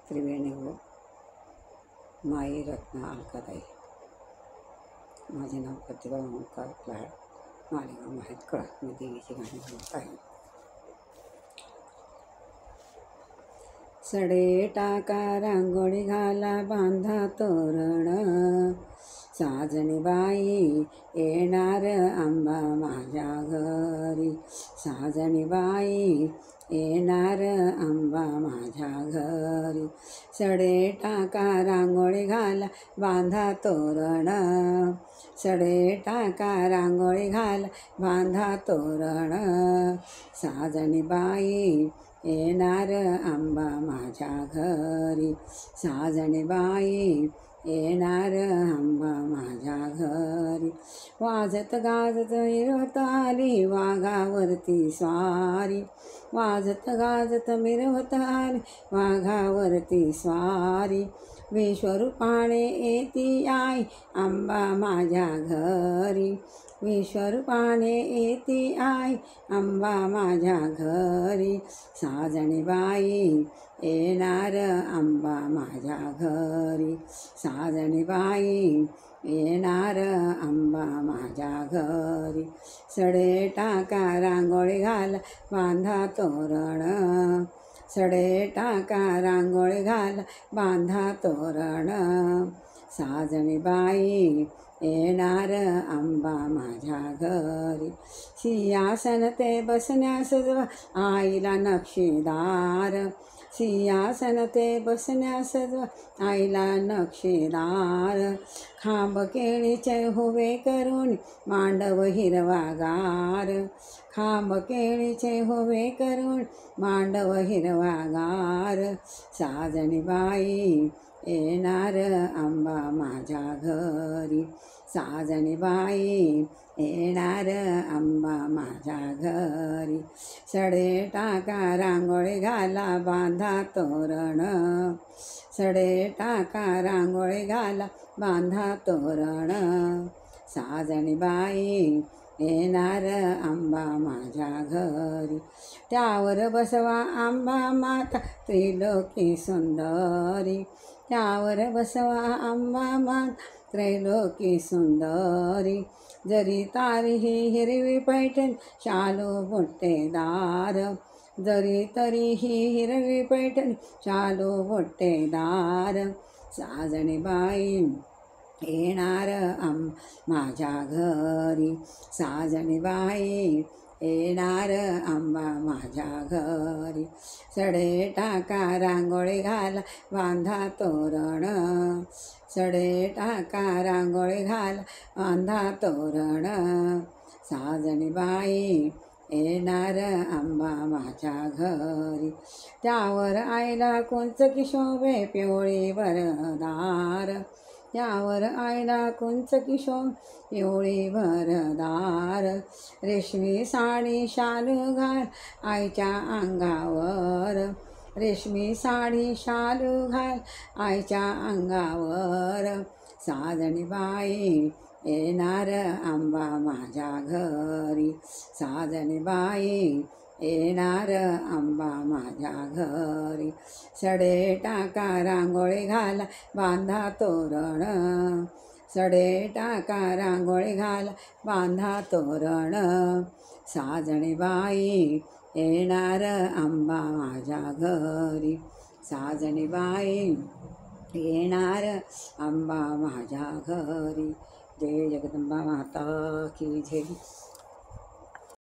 त्रिवेणी व माई रत्ना अलकाताई. माझे नाव प्रतिभा ओंकार लाड, मालेगाव माहितकळ. मी देवीची गाणी म्हणत आहे. सडे टाका रांगोळी घाला बांधा तोरण, साजणी बाई येणार आंबा माझ्या घरी. साजणी बाई येणार आंबा माझ्या घरी. सडे टाका रांगोळी घाला बांधा तोरण, सडे टाका रांगोळी घाला बांधा तोरण, साजणी बाई येणार आंबा माझ्या घरी. साजणी बाई येणार आंबा माझ्या घरी. वाजत गाजत मिरवत आली वाघावरती स्वारी, वाजत गाजत मिरवत आली वाघावरती स्वारी. विश्वरूपाने येती आई आंबा माझ्या घरी, विश्वरूपाने येती आई आंबा माझ्या घरी. साजणी बाई येणार आंबा माझ्या घरी. साजणी बाई येणार आंबा माझ्या घरी. सडे टाका रांगोळी घाला बांधा तोरण, सडे टाका रांगोळी घाला बांधा तोरण, साजणी बाई येणार आंबा माझ्या घरी. सिंहासन ते बसण्यास सजवा आईला नक्षीदार, सिंहासन ते बसण्यास सजवा आईला नक्षीदार. खांब केळीचे हुबे करून मांडव हिरवागार, खांब केळीचे हुबे करून मांडव हिरवागार. साजणी बाई येणार आंबा माझ्या घरी. साजणी बाई येणार आंबा माझ्या घरी. सडे टाका रांगोळी घाला बांधा तोरण, सडे टाका रांगोळी घाला बांधा तोरण, साजणी बाई येणार आंबा माझ्या घरी. त्यावर बसवा आंबा माता त्रिलोकी सुंदरी, त्यावर बसवा आंबा माता त्रैलोकी सुंदरी. जरी तारी ही हिरवी पैठण शालू बुट्टेदार, जरी तरी ही हिरवी पैठण शालू बुट्टेदार. साजणी बाई येणार माझ्या घरी. साजणी बाई येणार आंबा माझ्या घरी. सडे टाका रांगोळी घाला बांधा तोरण, सडे टाका रांगोळी घाला बांधा तोरण, साजणी बाई येणार आंबा माझ्या घरी. त्यावर आईला कुंचकी शोभे पिवळी भरदार, त्यावर आईला कुंचकी शोभे पिवळी भरदार. रेशमी साडी शालू घाल आईच्या अंगावर, रेशमी साडी शालू घाल आईच्या अंगावर. साजणी बाई येणार आंबा माझ्या घरी. साजणी बाई येणार आंबा माझ्या घरी. सडे टाका रांगोळी घाला बांधा तोरण, सडे टाका रांगोळी घाला बांधा तोरण, साजणी बाई येणार आंबा माझ्या घरी. साजणी बाई येणार आंबा माझ्या घरी. जय जगदंबा माता की जय.